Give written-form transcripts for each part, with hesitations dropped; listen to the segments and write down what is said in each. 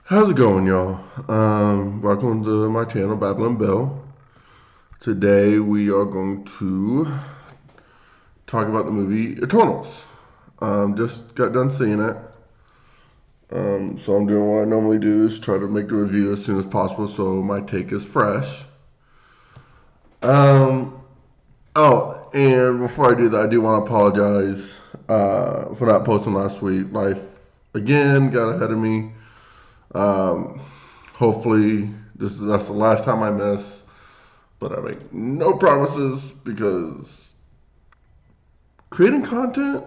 How's it going, y'all? Welcome to my channel, Babylon Bell. Today we are going to talk about the movie Eternals. Just got done seeing it. So I'm doing what I normally do is try to make the review as soon as possible so my take is fresh. Um, and before I do that, I do want to apologize for not posting last week. Life, again, got ahead of me. Um, Hopefully, that's the last time I miss. But I make no promises because creating content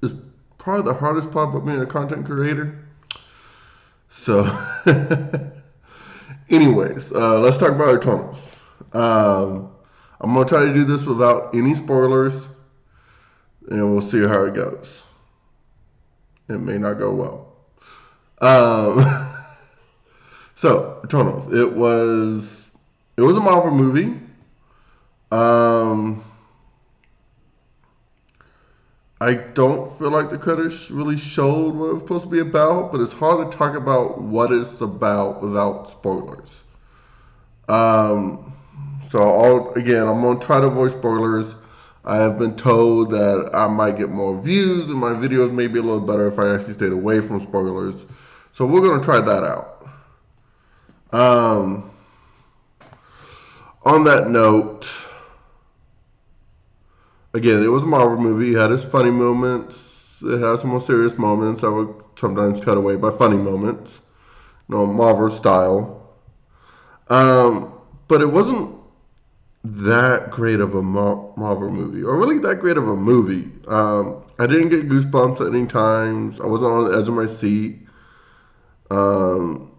is probably the hardest part about being a content creator. So, anyways, let's talk about Eternals. I'm gonna try to do this without any spoilers, and we'll see how it goes. It may not go well. Um, so Eternals. It was a Marvel movie. Um, I don't feel like the credits really showed what it was supposed to be about, but it's hard to talk about what it's about without spoilers. Um, again, I'm gonna try to avoid spoilers. I have been told that I might get more views and my videos may be a little better if I actually stayed away from spoilers. So we're gonna try that out. Um, on that note, again, it was a Marvel movie. It had its funny moments. It had some more serious moments that were sometimes cut away by funny moments. Marvel style. But it wasn't that great of a Marvel movie, or really that great of a movie. I didn't get goosebumps at any times. I wasn't on the edge of my seat. Um,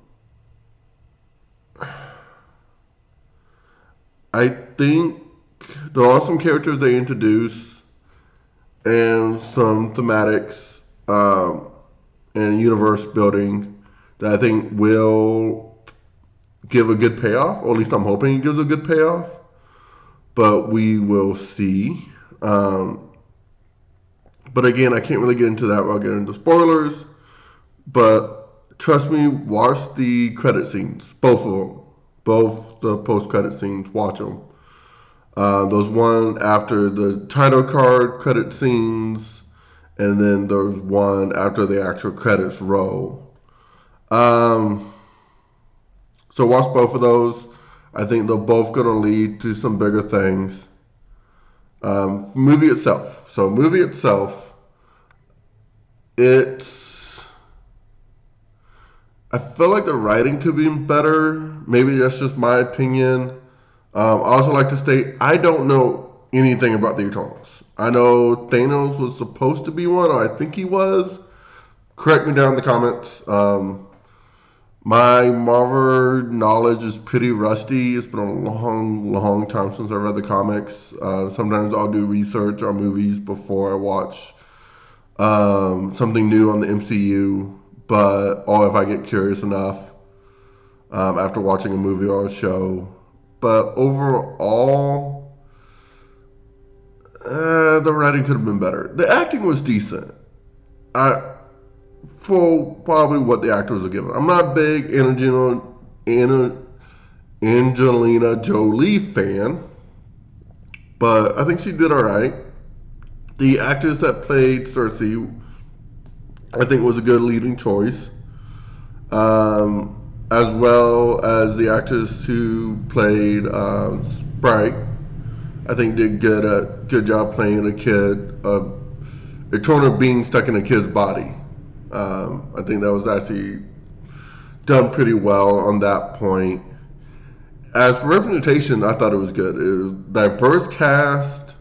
I think there are some characters they introduce and some thematics and universe building that I think will give a good payoff, or at least I'm hoping it gives a good payoff. But we will see. But again, I can't really get into that without getting into spoilers. But trust me, watch the credit scenes, both of them, both the post-credit scenes. Watch them. There's one after the title card credit scenes, and then there's one after the actual credits roll. Um, so watch both of those. I think they're both going to lead to some bigger things. Movie itself. So movie itself, it's. I feel like the writing could be better. Maybe that's just my opinion. I also like to state I don't know anything about the Eternals. I know Thanos was supposed to be one, or I think he was. Correct me down in the comments. My Marvel knowledge is pretty rusty. It's been a long, long time since I read the comics. Sometimes I'll do research on movies before I watch something new on the MCU, or if I get curious enough after watching a movie or a show. But overall, the writing could have been better. The acting was decent. For probably what the actors are given. I'm not a big Angelina Jolie fan, but I think she did all right. The actress that played Cersei, I think, was a good leading choice, as well as the actress who played Sprite. I think did good job playing a kid, a Eternal being stuck in a kid's body. I think that was actually done pretty well on that point. As for representation, I thought it was good. It was diverse cast.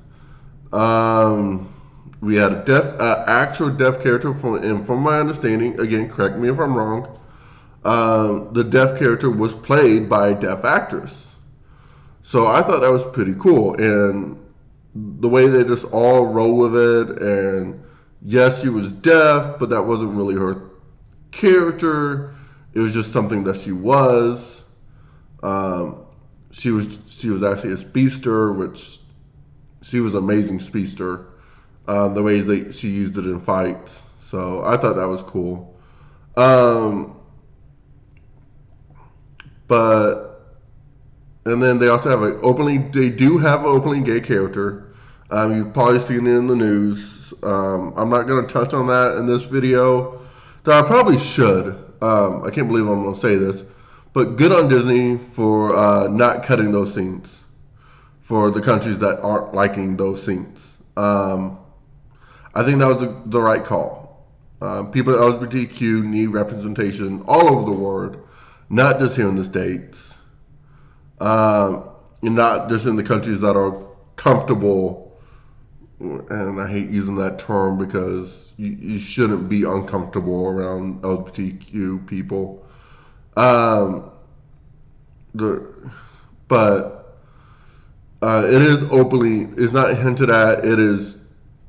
We had a actual deaf character, and from my understanding, again, correct me if I'm wrong, the deaf character was played by a deaf actress. So I thought that was pretty cool, and the way they just all roll with it, and yes, she was deaf, but that wasn't really her character. It was just something that she was. Um, she was actually a speedster, which she was an amazing speedster. The ways that she used it in fights, so I thought that was cool. Um, but and then they also have they do have an openly gay character. You've probably seen it in the news. I'm not going to touch on that in this video, though I probably should. I can't believe I'm going to say this, but good on Disney for not cutting those scenes for the countries that aren't liking those scenes. I think that was the right call. People with LGBTQ need representation all over the world, not just here in the States, and not just in the countries that are comfortable. And I hate using that term because you shouldn't be uncomfortable around LGBTQ people. But it is openly, it's not hinted at. It is,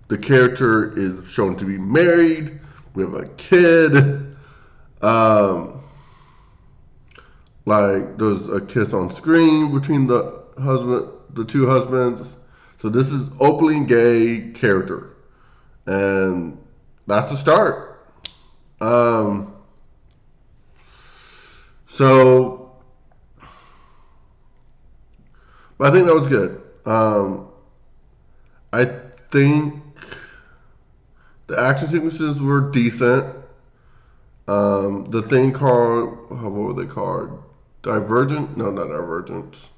the character is shown to be married with a kid. Like there's a kiss on screen between the two husbands. So this is openly gay character, and that's the start. So, but I think that was good. I think the action sequences were decent. The thing called, what were they called? Divergent? No, not Divergent.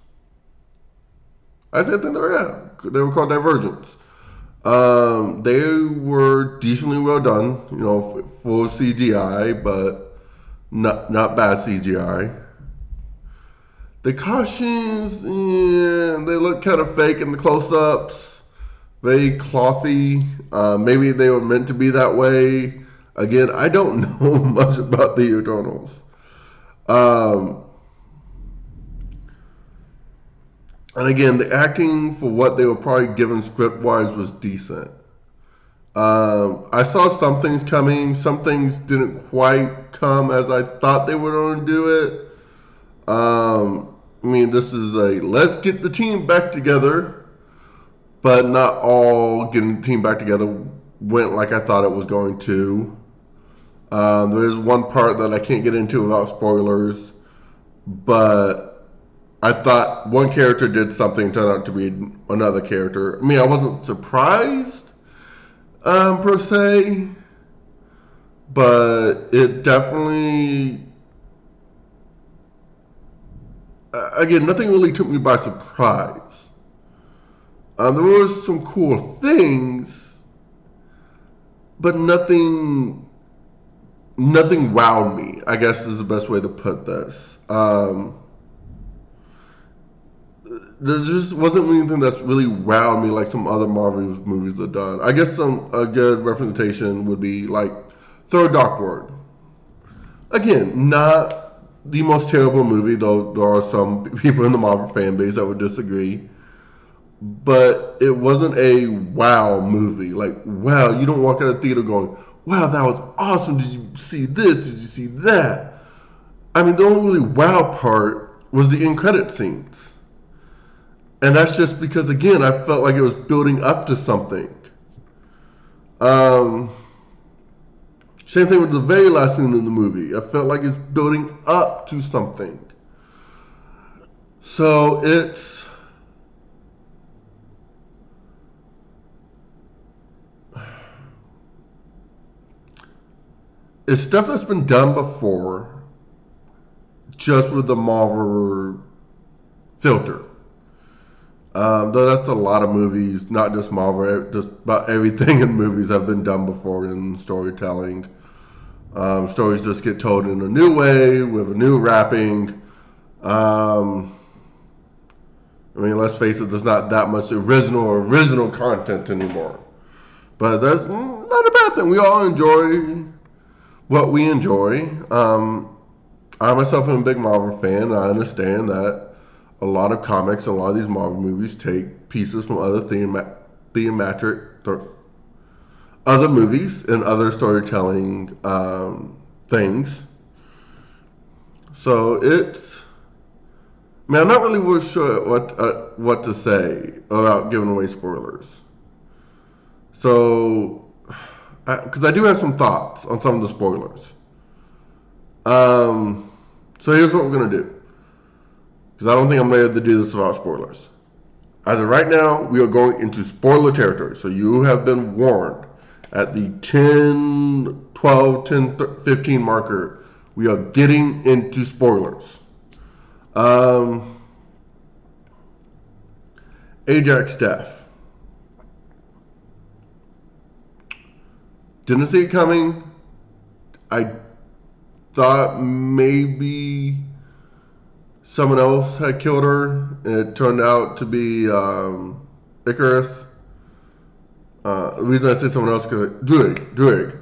I think they were called Divergents. They were decently well done, full CGI, but not bad CGI. The costumes, they look kind of fake in the close-ups, very clothy. Maybe they were meant to be that way. Again, I don't know much about the Eternals. And again, the acting for what they were probably given script-wise was decent. I saw some things coming. Some things didn't quite come as I thought they were going to do it. This is let's get the team back together, but not all getting the team back together went like I thought it was going to. There is one part that I can't get into without spoilers, but I thought one character did something, turned out to be another character. I wasn't surprised, per se, but it definitely, again, nothing really took me by surprise. There was some cool things, but nothing wowed me, I guess is the best way to put this. There just wasn't anything that's really wowed me like some other Marvel movies have done. I guess a good representation would be like Thor: Dark World. Again, not the most terrible movie, though there are some people in the Marvel fan base that would disagree. But it wasn't a wow movie. Like, wow, you don't walk out of the theater going, wow, that was awesome. Did you see this? Did you see that? The only really wow part was the end credit scenes. And that's just because, again, I felt like it was building up to something. Same thing with the very last scene in the movie. I felt like it's building up to something. So it's stuff that's been done before, just with the Marvel filter. Though that's a lot of movies, not just Marvel, just about everything in movies have been done before in storytelling. Stories just get told in a new way, with a new wrapping. Let's face it, there's not that much original content anymore. But that's not a bad thing. We all enjoy what we enjoy. I myself am a big Marvel fan. I understand that a lot of comics and a lot of these Marvel movies take pieces from other other movies and other storytelling things. So it's, I'm not really sure what to say without giving away spoilers. So, because I do have some thoughts on some of the spoilers. So here's what we're gonna do. because I don't think I'm ready to do this without spoilers. As of right now, we are going into spoiler territory. So you have been warned. At the 10, 12, 10, 15 marker, we are getting into spoilers. Ajax death. Didn't see it coming. I thought maybe someone else had killed her. It turned out to be Ikaris. The reason I say someone else because Druig.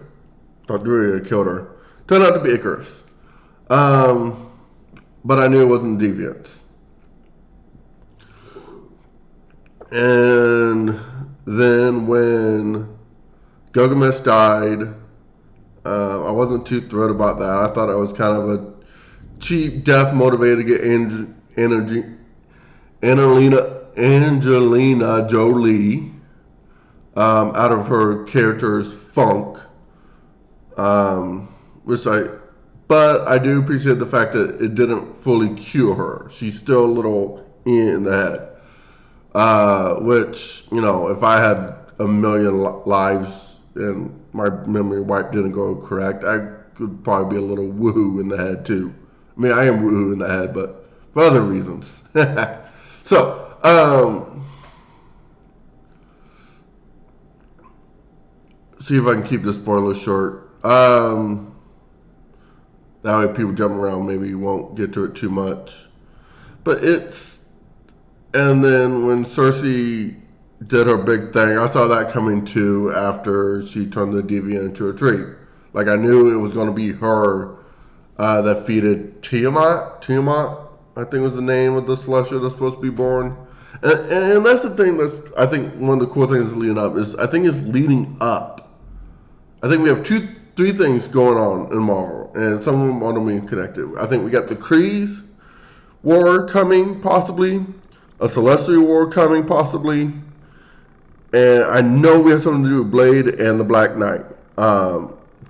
Thought Druig had killed her. Turned out to be Ikaris. But I knew it wasn't Deviants. And then when Gilgamesh died, I wasn't too thrilled about that. I thought it was kind of a cheap death motivated to get Angelina Jolie out of her character's funk. But I do appreciate the fact that it didn't fully cure her. She's still a little in the head. Which, if I had a million lives and my memory wipe didn't go correct, I could probably be a little woohoo in the head too. I mean, I am woohoo in the head, but for other reasons. So, see if I can keep the spoilers short. That way people jump around, maybe you won't get to it too much. But and then when Cersei did her big thing, I saw that coming too after she turned the Deviant into a tree. Like, I knew it was going to be her that defeated Tiamat, I think was the name of the Celestial that's supposed to be born. And that's the thing I think one of the cool things leading up is, I think it's leading up. I think we have three things going on in Marvel, and some of them are going to be connected. I think we got the Kryze war coming, possibly. A Celestial war coming, possibly. And I know we have something to do with Blade and the Black Knight,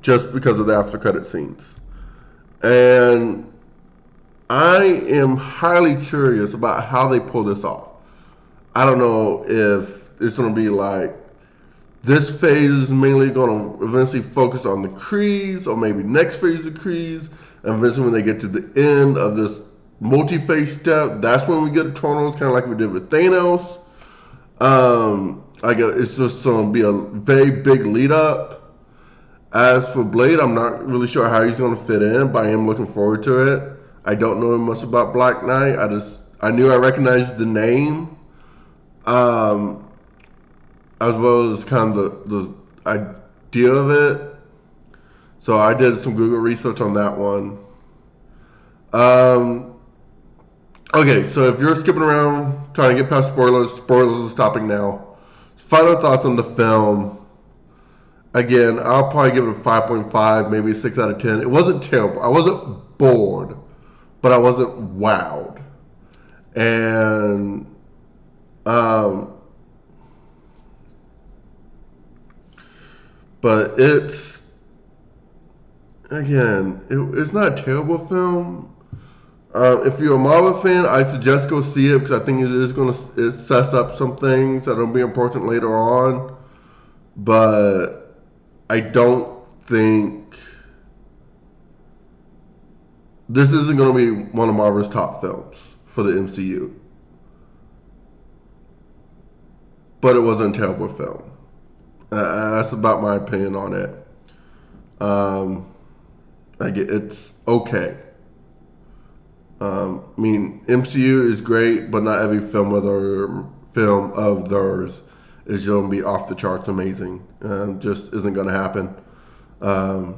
just because of the after credit scenes. And I am highly curious about how they pull this off. I don't know if it's going to be like this phase is mainly going to eventually focus on the Kryze, or maybe next phase of Kryze, and eventually when they get to the end of this multi-phase step, that's when we get Eternals, kind of like we did with Thanos. It's just going to be a very big lead up. As for Blade, I'm not really sure how he's going to fit in, but I am looking forward to it. I don't know much about Black Knight. I knew I recognized the name, as well as kind of the idea of it. So I did some Google research on that one. Okay, so if you're skipping around, trying to get past spoilers are stopping now. Final thoughts on the film. Again, I'll probably give it a 5.5, maybe a 6 out of 10. It wasn't terrible. I wasn't bored, but I wasn't wowed. And but it's not a terrible film. If you're a Marvel fan, I suggest go see it, because I think it sets up some things that'll be important later on. But I don't think this isn't going to be one of Marvel's top films for the MCU. But it wasn't a terrible film. That's about my opinion on it. It's okay. MCU is great, but not every film of theirs is going to be off the charts amazing. Just isn't going to happen. But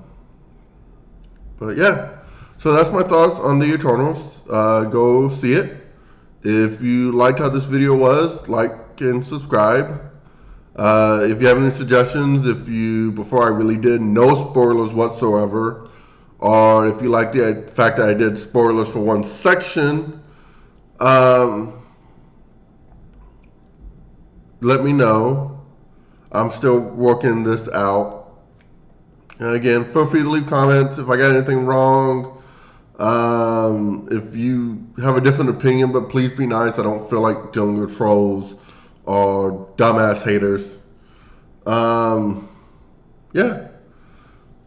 yeah, so that's my thoughts on the Eternals. Go see it. If you liked how this video was, like and subscribe. If you have any suggestions, before I really did no spoilers whatsoever, or if you like the fact that I did spoilers for one section, let me know. I'm still working this out. And again, feel free to leave comments if I got anything wrong. If you have a different opinion, but please be nice. I don't feel like dealing with trolls or dumbass haters. Yeah.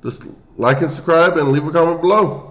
Just like and subscribe and leave a comment below.